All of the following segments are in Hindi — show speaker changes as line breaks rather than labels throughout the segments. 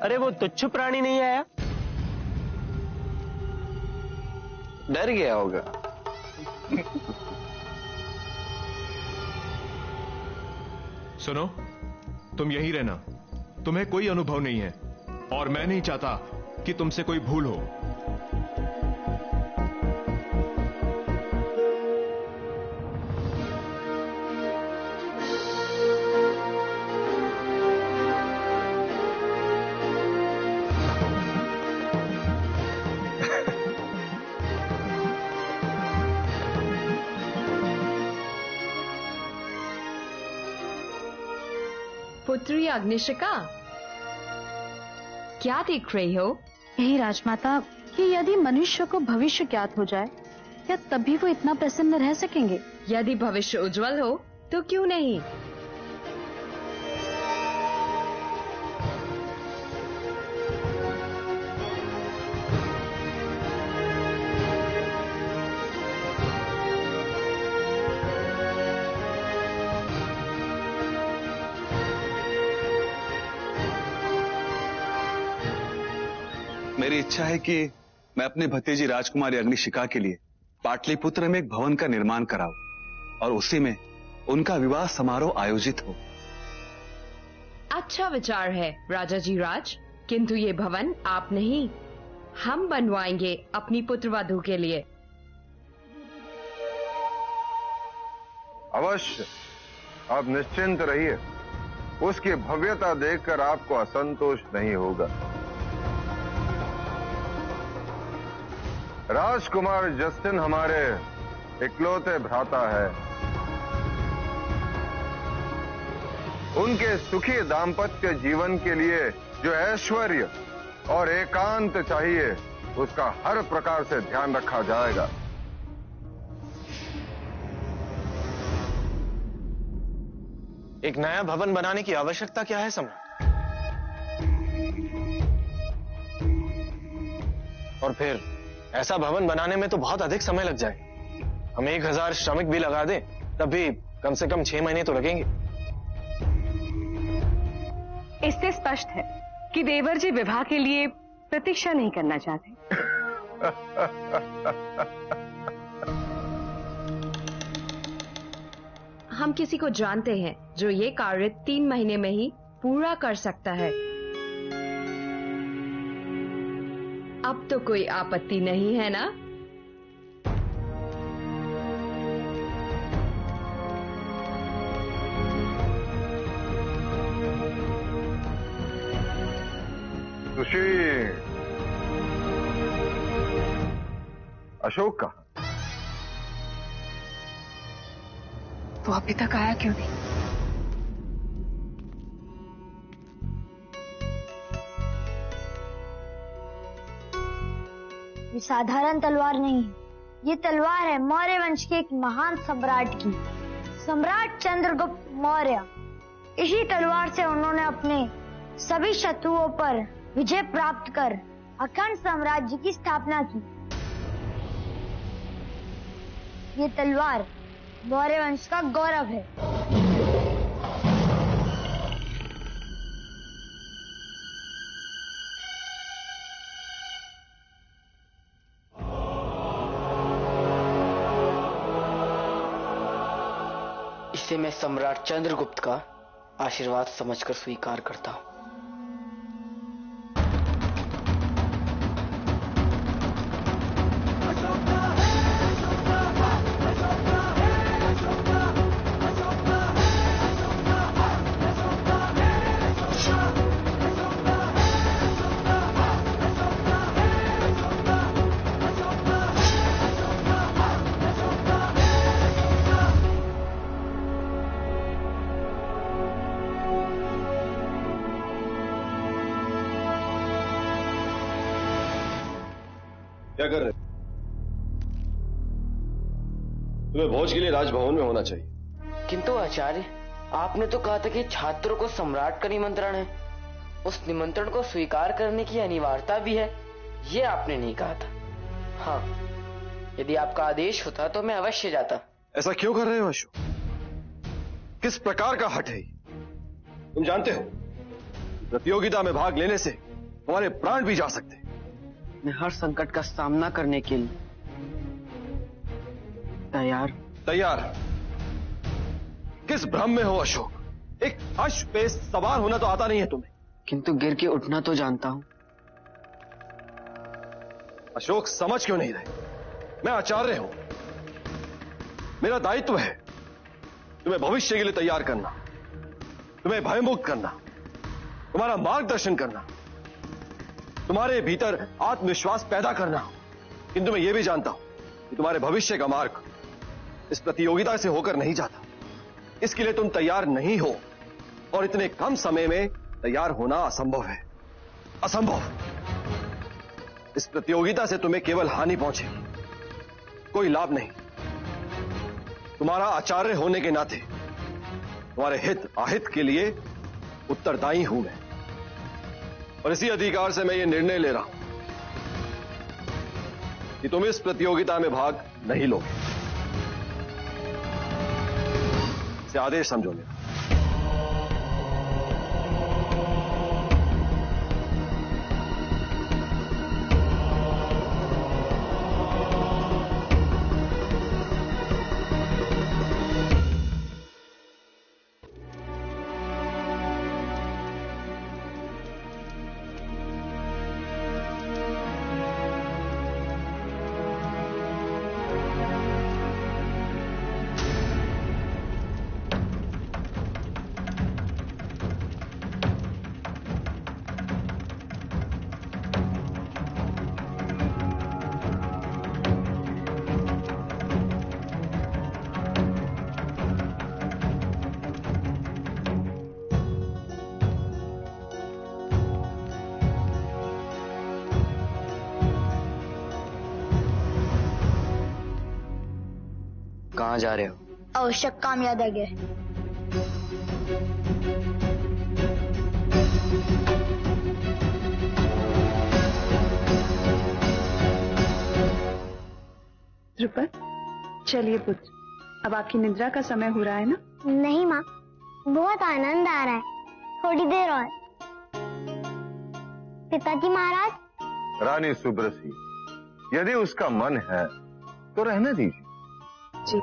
अरे वो तुच्छ प्राणी नहीं आया?
डर गया होगा।
सुनो, तुम यहीं रहना। तुम्हें कोई अनुभव नहीं है और मैं नहीं चाहता कि तुमसे कोई भूल हो।
पुत्री अग्निशिका, क्या देख रही हो?
यही राजमाता कि यदि मनुष्य को भविष्य ज्ञात हो जाए, क्या तभी वो इतना प्रसन्न रह सकेंगे?
यदि भविष्य उज्जवल हो तो क्यों नहीं?
मेरी इच्छा है कि मैं अपने भतीजी राजकुमारी अग्निशिका के लिए पाटलिपुत्र में एक भवन का निर्माण कराऊं और उसी में उनका विवाह समारोह आयोजित हो।
अच्छा विचार है राजा जी राज, किंतु ये भवन आप नहीं, हम बनवाएंगे अपनी पुत्रवधू के लिए।
अवश्य, आप निश्चिंत रहिए, उसकी भव्यता देखकर आपको असंतोष नहीं होगा। राजकुमार जस्टिन हमारे इकलौते भ्राता है। उनके सुखी दाम्पत्य जीवन के लिए जो ऐश्वर्य और एकांत चाहिए, उसका हर प्रकार से ध्यान रखा जाएगा।
एक नया भवन बनाने की आवश्यकता क्या है सम्राट? और फिर ऐसा भवन बनाने में तो बहुत अधिक समय लग जाए। हम 1000 श्रमिक भी लगा दें तब भी कम से कम 6 महीने तो लगेंगे।
इससे स्पष्ट है कि देवर जी विवाह के लिए प्रतीक्षा नहीं करना चाहते।
हम किसी को जानते हैं जो ये कार्य 3 महीने में ही पूरा कर सकता है। अब तो कोई आपत्ति नहीं है ना?
सुशी, अशोक कहाँ?
वो अभी तक आया क्यों नहीं?
ये साधारण तलवार नहीं है, ये तलवार है मौर्य वंश के एक महान सम्राट की, सम्राट चंद्रगुप्त मौर्य। इसी तलवार से उन्होंने अपने सभी शत्रुओं पर विजय प्राप्त कर अखंड साम्राज्य की स्थापना की। ये तलवार मौर्य वंश का गौरव है।
इसे मैं सम्राट चंद्रगुप्त का आशीर्वाद समझकर स्वीकार करता हूं।
क्या कर रहे? तुम्हें भोज के लिए राजभवन में होना चाहिए।
किंतु आचार्य, आपने तो कहा था कि छात्रों को सम्राट का निमंत्रण है। उस निमंत्रण को स्वीकार करने की अनिवार्यता भी है, ये आपने नहीं कहा था। हाँ, यदि आपका आदेश होता तो मैं अवश्य जाता।
ऐसा क्यों कर रहे हो अशोक? किस प्रकार का हठ है? तुम जानते हो प्रतियोगिता में भाग लेने से तुम्हारे प्राण भी जा सकते।
मैं हर संकट का सामना करने के लिए तैयार।
तैयार? किस भ्रम में हो अशोक? एक अश्व पे सवार होना तो आता नहीं है तुम्हें।
किंतु गिर के उठना तो जानता हूं।
अशोक समझ क्यों नहीं रहे? मैं आचार्य हूं, मेरा दायित्व है तुम्हें भविष्य के लिए तैयार करना, तुम्हें भयमुक्त करना, तुम्हारा मार्गदर्शन करना, तुम्हारे भीतर आत्मविश्वास पैदा करना। किंतु मैं यह भी जानता हूं कि तुम्हारे भविष्य का मार्ग इस प्रतियोगिता से होकर नहीं जाता। इसके लिए तुम तैयार नहीं हो और इतने कम समय में तैयार होना असंभव है। असंभव। इस प्रतियोगिता से तुम्हें केवल हानि पहुंचेगी, कोई लाभ नहीं। तुम्हारा आचार्य होने के नाते तुम्हारे हित अहित के लिए उत्तरदायी हूं मैं, और इसी अधिकार से मैं ये निर्णय ले रहा हूं कि तुम इस प्रतियोगिता में भाग नहीं लोगे। इसे आदेश समझो मेरा।
कहां जा रहे हो?
आवश्यक काम याद आ गया।
ध्रुपद, चलिए पुत्र, अब आपकी निद्रा का समय हो रहा है ना?
नहीं माँ, बहुत आनंद आ रहा है, थोड़ी देर और। पिताजी महाराज।
रानी सुब्रसी, यदि उसका मन है तो रहने दीजिए।
जी।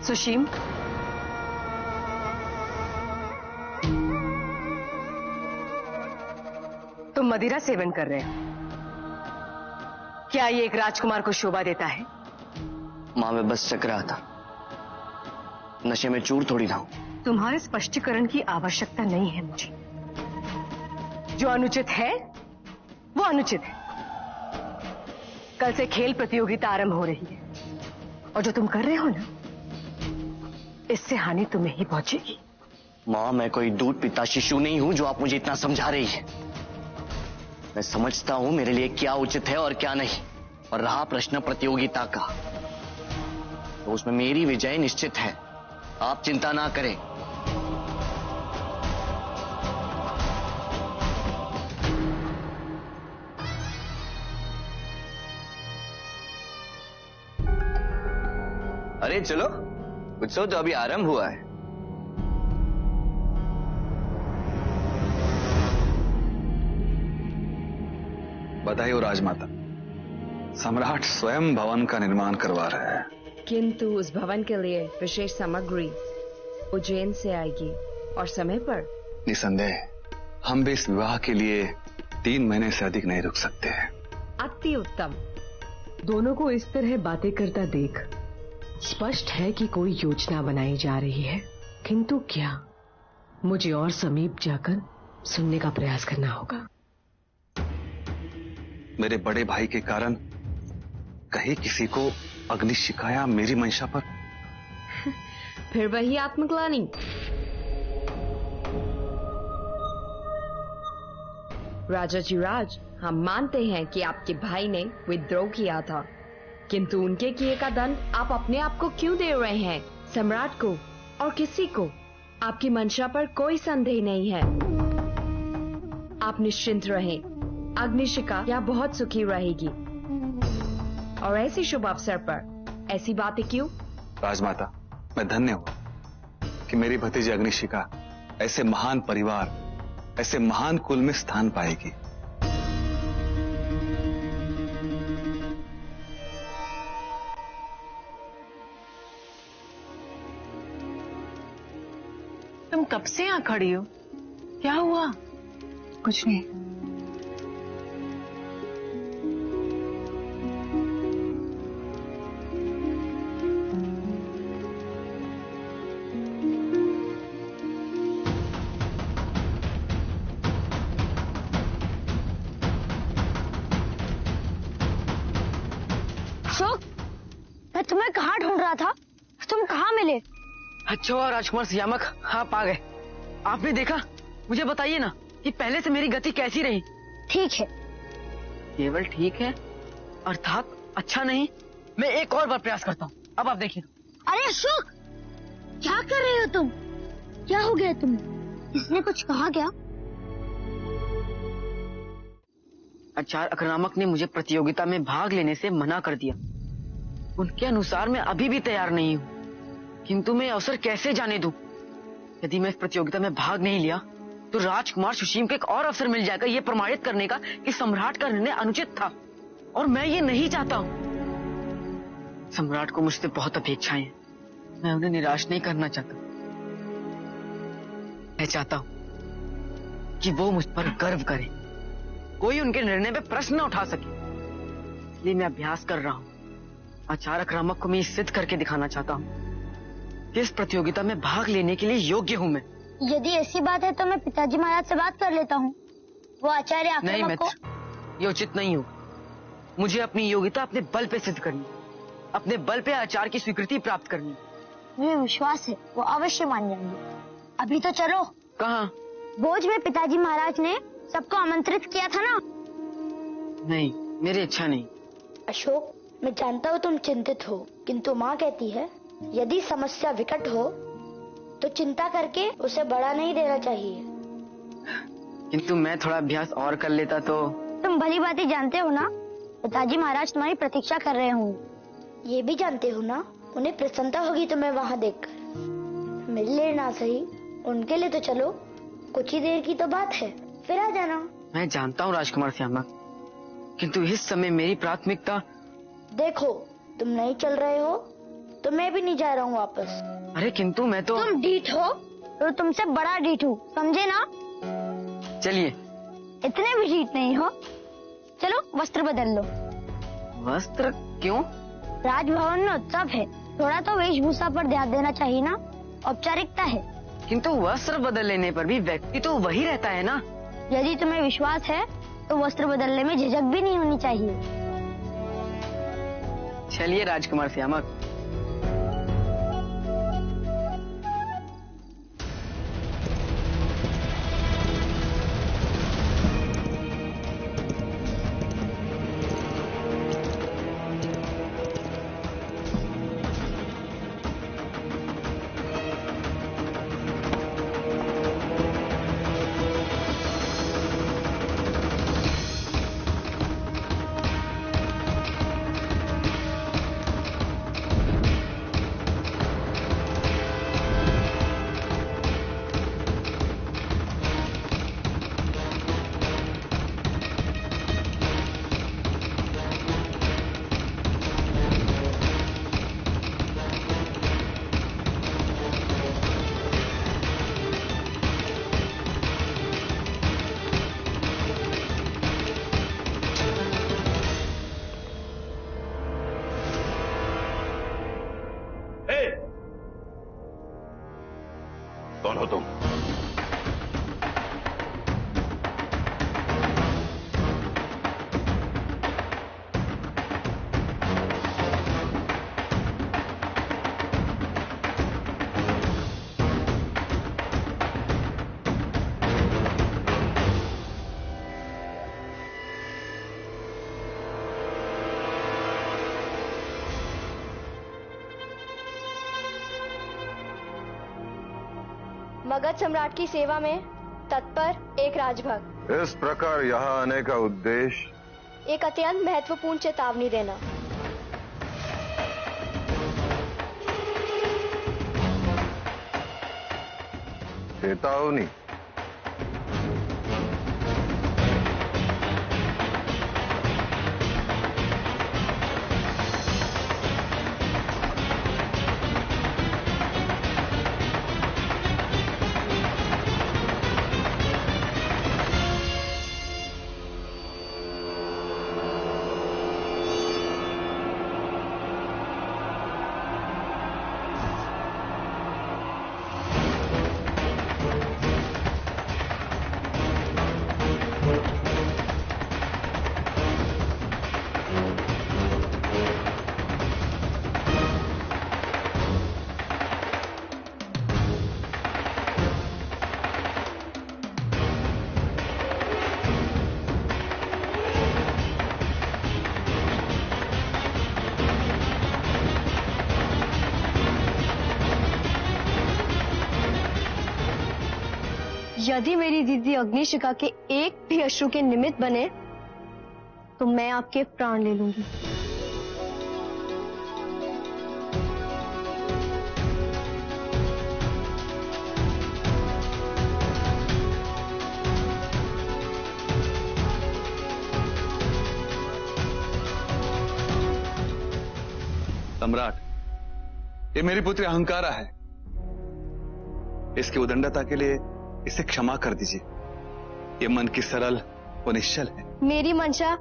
सुशीम, तुम मदिरा सेवन कर रहे हो, क्या ये एक राजकुमार को शोभा देता है?
मां, मैं बस चक रहा था, नशे में चूर थोड़ी ना हूं।
तुम्हारे स्पष्टीकरण की आवश्यकता नहीं है मुझे। जो अनुचित है वो अनुचित है। कल से खेल प्रतियोगिता आरंभ हो रही है, और जो तुम कर रहे हो ना, इससे हानि तुम्हें ही पहुंचेगी।
मां, मैं कोई दूध पीता शिशु नहीं हूं जो आप मुझे इतना समझा रही है। मैं समझता हूं मेरे लिए क्या उचित है और क्या नहीं। और रहा प्रश्न प्रतियोगिता का, तो उसमें मेरी विजय निश्चित है, आप चिंता ना करें।
अरे चलो, उत्सव तो अभी आरंभ हुआ है।
बधाई हो राजमाता, सम्राट स्वयं भवन का निर्माण करवा रहे हैं।
किंतु उस भवन के लिए विशेष सामग्री उज्जैन से आएगी, और समय पर।
निसंदेह हम भी इस विवाह के लिए 3 महीने से अधिक नहीं रुक सकते हैं।
अति उत्तम।
दोनों को इस तरह बातें करता देख स्पष्ट है कि कोई योजना बनाई जा रही है, किंतु क्या? मुझे और समीप जाकर सुनने का प्रयास करना होगा।
मेरे बड़े भाई के कारण कहीं किसी को अग्नि शिकाया मेरी मंशा पर?
फिर वही आत्मग्लानि। राजा जी राज, हम मानते हैं कि आपके भाई ने विद्रोह किया था, किंतु उनके किए का दंड आप अपने आप को क्यों दे रहे हैं? सम्राट को और किसी को आपकी मंशा पर कोई संदेह नहीं है। आप निश्चिंत रहें, अग्निशिखा यहाँ बहुत सुखी रहेगी। और ऐसी शुभ अवसर पर ऐसी बातें क्यों?
राजमाता, मैं धन्य हूं कि मेरी भतीजी अग्निशिखा ऐसे महान परिवार, ऐसे महान कुल में स्थान पाएगी।
तुम कब से यहाँ खड़ी हो? क्या हुआ?
कुछ नहीं।
अशोक, मैं तुम्हें कहाँ ढूंढ रहा था? तुम कहाँ मिले?
अच्छा राजकुमार सियामक, आप आ गए। आपने देखा? मुझे बताइए ना कि पहले से मेरी गति कैसी रही?
ठीक है।
केवल ठीक है अर्थात अच्छा नहीं? मैं एक और बार प्रयास करता हूँ, अब आप देखिए।
अरे अशोक, क्या कर रहे हो तुम? क्या हो गया तुम्हें? इसने कुछ कहा क्या?
आचार्य अकरामक ने मुझे प्रतियोगिता में भाग लेने से मना कर दिया। उनके अनुसार मैं अभी भी तैयार नहीं हूँ, किंतु मैं अवसर कैसे जाने दूं? यदि मैं इस प्रतियोगिता में भाग नहीं लिया तो राजकुमार सुशीम को एक और अवसर मिल जाएगा ये प्रमाणित करने का कि सम्राट का निर्णय अनुचित था, और मैं ये नहीं चाहता हूं। सम्राट को मुझसे बहुत अपेक्षाएं हैं, मैं उन्हें निराश नहीं करना चाहता। मैं चाहता हूं कि वो मुझ पर गर्व करे, कोई उनके निर्णय पे प्रश्न न उठा सके। इसलिए मैं अभ्यास कर रहा हूं। आचार्य अकरामक को मैं सिद्ध करके दिखाना चाहता हूं कि इस प्रतियोगिता में भाग लेने के लिए योग्य हूं मैं।
यदि ऐसी बात है तो मैं पिताजी महाराज से बात कर लेता हूँ। वो आचार्य
नहीं
आक्रमक को...
मित्र, ये उचित नहीं होगा। मुझे अपनी योग्यता अपने बल पे सिद्ध करनी, अपने बल पे आचार्य की स्वीकृति प्राप्त करनी।
मुझे विश्वास है वो अवश्य मान जाएंगे। अभी तो चलो।
कहाँ?
भोज में पिताजी महाराज ने सबको आमंत्रित किया था ना?
नहीं, मेरी इच्छा नहीं।
अशोक, मैं जानता हूँ तुम चिंतित हो, किंतु माँ कहती है यदि समस्या विकट हो तो चिंता करके उसे बढ़ा नहीं देना चाहिए।
किंतु मैं थोड़ा अभ्यास और कर लेता तो।
तुम भली बातें जानते हो ना, पिताजी महाराज तुम्हारी प्रतीक्षा कर रहे होंगे। ये भी जानते हो ना, उन्हें प्रसन्नता होगी तुम्हें वहाँ देखकर। मेरे लिए ना सही, उनके लिए तो चलो। कुछ ही देर की तो बात है, फिर आ जाना।
मैं जानता हूँ राजकुमार श्यामक, किंतु इस समय मेरी प्राथमिकता।
देखो, तुम नहीं चल रहे हो तो मैं भी नहीं जा रहा हूँ वापस।
अरे किंतु मैं तो।
तुम ढीठ हो तो तुमसे बड़ा ढीठ हूँ, समझे ना?
चलिए।
इतने भी ढीठ नहीं हो। चलो वस्त्र बदल लो।
वस्त्र क्यों?
राजभवन में उत्सव है, थोड़ा तो वेशभूषा पर ध्यान देना चाहिए ना, औपचारिकता है।
किंतु वस्त्र बदल लेने पर भी व्यक्ति तो वही रहता है ना।
यदि तुम्हें विश्वास है तो वस्त्र बदलने में झिझक भी नहीं होनी चाहिए।
चलिए राजकुमार श्यामक।
कौन हो तुम?
मगध सम्राट की सेवा में तत्पर एक राजभक्त।
इस प्रकार यहाँ आने का उद्देश्य
एक अत्यंत महत्वपूर्ण चेतावनी देना।
चेतावनी?
यदि मेरी दीदी अग्निशिखा के एक भी अश्रु के निमित्त बने तो मैं आपके प्राण ले लूंगी।
सम्राट, ये मेरी पुत्री अहंकारा है। इसकी उदंडता के लिए इसे क्षमा कर दीजिए। ये मन की सरल और निश्चल है।
मेरी मंशा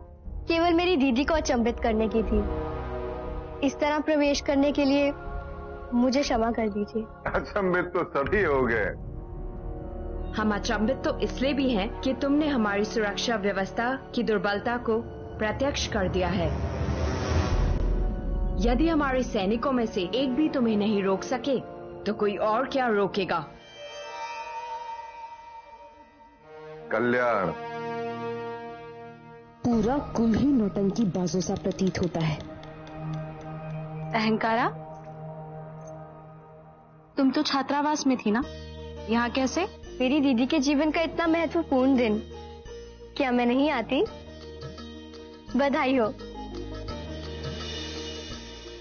केवल मेरी दीदी को अचंभित करने की थी। इस तरह प्रवेश करने के लिए मुझे क्षमा कर दीजिए।
अचंभित तो सभी हो गए।
हम अचंभित तो इसलिए भी हैं कि तुमने हमारी सुरक्षा व्यवस्था की दुर्बलता को प्रत्यक्ष कर दिया है। यदि हमारे सैनिकों में से एक भी तुम्हें नहीं रोक सके तो कोई और क्या रोकेगा?
कल्याण,
पूरा कुल ही नौटंकी बाजों सा प्रतीत होता है।
अहंकारा, तुम तो छात्रावास में थी ना, यहाँ कैसे?
मेरी दीदी के जीवन का इतना महत्वपूर्ण दिन, क्या मैं नहीं आती? बधाई हो।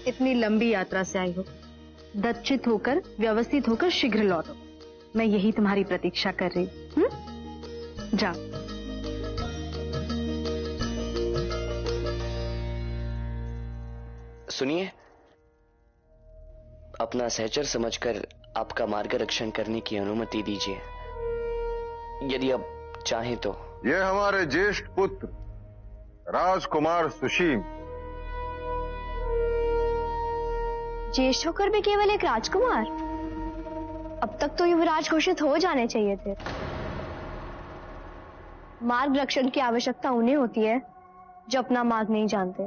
इतनी लंबी यात्रा से आई हो, दक्षित होकर व्यवस्थित होकर शीघ्र लौटो। मैं यही तुम्हारी प्रतीक्षा कर रही हूँ। जा।
सुनिए, अपना सहचर समझकर आपका मार्गरक्षण करने की अनुमति दीजिए, यदि आप चाहें तो।
ये हमारे ज्येष्ठ पुत्र राजकुमार सुशील।
ज्येष्ठ होकर भी केवल एक राजकुमार? अब तक तो युवराज घोषित हो जाने चाहिए थे। मार्ग रक्षण की आवश्यकता उन्हें होती है जो अपना मार्ग नहीं जानते।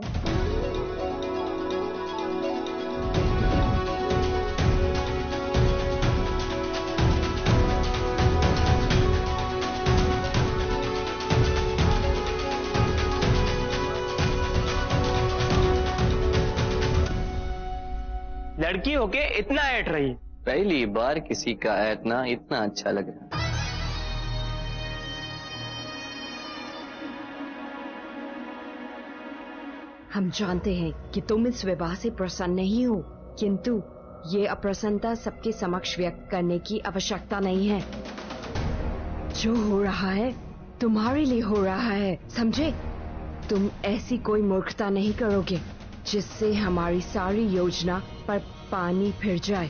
लड़की होके इतना ऐट रही, पहली बार किसी का ऐटना इतना अच्छा लग रहा।
हम जानते हैं कि तुम इस विवाह से प्रसन्न नहीं हो, किंतु ये अप्रसन्नता सबके समक्ष व्यक्त करने की आवश्यकता नहीं है। जो हो रहा है तुम्हारे लिए हो रहा है, समझे? तुम ऐसी कोई मूर्खता नहीं करोगे जिससे हमारी सारी योजना पर पानी फिर जाए।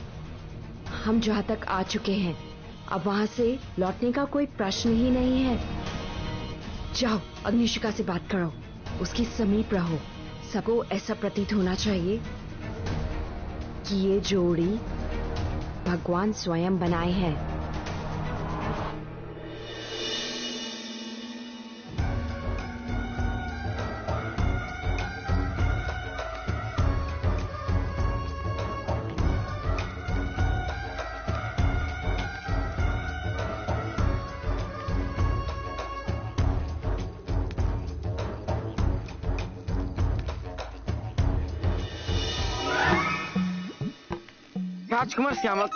हम जहाँ तक आ चुके हैं, अब वहाँ से लौटने का कोई प्रश्न ही नहीं है। जाओ, अग्निशिखा से बात करो, उसके समीप रहो। सबको ऐसा प्रतीत होना चाहिए कि ये जोड़ी भगवान स्वयं बनाए हैं।
राजकुमार श्यामक,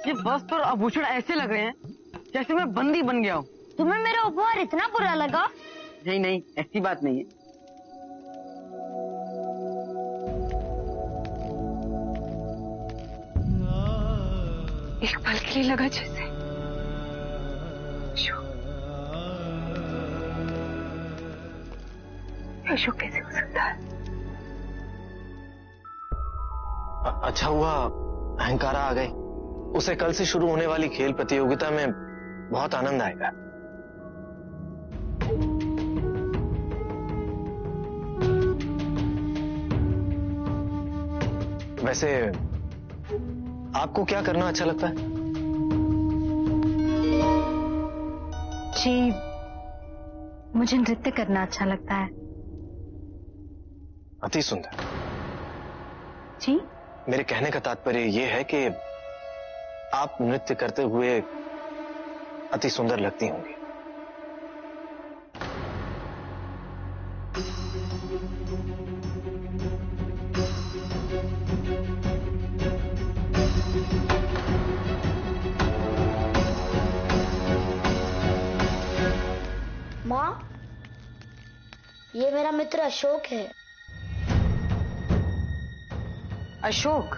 ये वस्त्र और आभूषण ऐसे लग रहे हैं जैसे मैं बंदी बन गया हूँ।
तुम्हें मेरा उपहार इतना बुरा लगा?
नहीं नहीं, ऐसी बात नहीं है।
एक पल के लिए लगा जैसे अशोक कैसे हो सकता है?
अच्छा हुआ अहंकारा आ गए। उसे कल से शुरू होने वाली खेल प्रतियोगिता में बहुत आनंद आएगा। वैसे आपको क्या करना अच्छा लगता है?
जी, मुझे नृत्य करना अच्छा लगता है।
अति सुंदर।
जी?
मेरे कहने का तात्पर्य यह है कि आप नृत्य करते हुए अति सुंदर लगती होंगी।
माँ, ये मेरा मित्र अशोक है।
अशोक?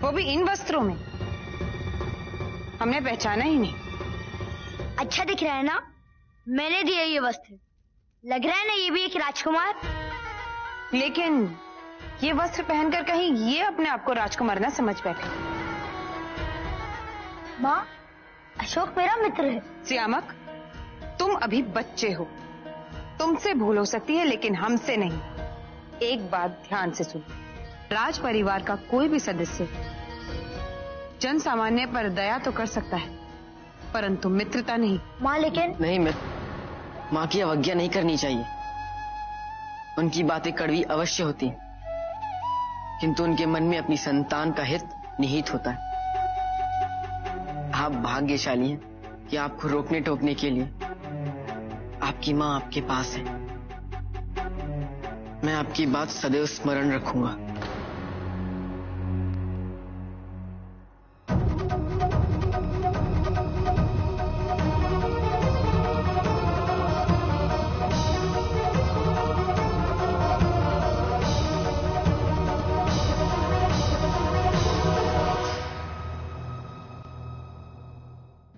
वो भी इन वस्त्रों में? हमने पहचाना ही नहीं।
अच्छा दिख रहा है ना? मैंने दिए ये वस्त्र। लग रहा है ना ये भी एक राजकुमार?
लेकिन ये वस्त्र पहनकर कहीं ये अपने आप को राजकुमार ना समझ बैठे।
माँ, अशोक मेरा मित्र है।
सियामक, तुम अभी बच्चे हो। तुमसे भूल हो सकती है लेकिन हमसे नहीं। एक बात ध्यान से सुनो, राज परिवार का कोई भी सदस्य जन सामान्य पर दया तो कर सकता है, परंतु मित्रता नहीं।
माँ लेकिन
नहीं, माँ की अवज्ञा नहीं करनी चाहिए। उनकी बातें कड़वी अवश्य होती हैं, किंतु उनके मन में अपनी संतान का हित निहित होता है। आप भाग्यशाली हैं कि आपको रोकने टोकने के लिए आपकी माँ आपके पास है। मैं आपकी बात सदैव स्मरण रखूंगा।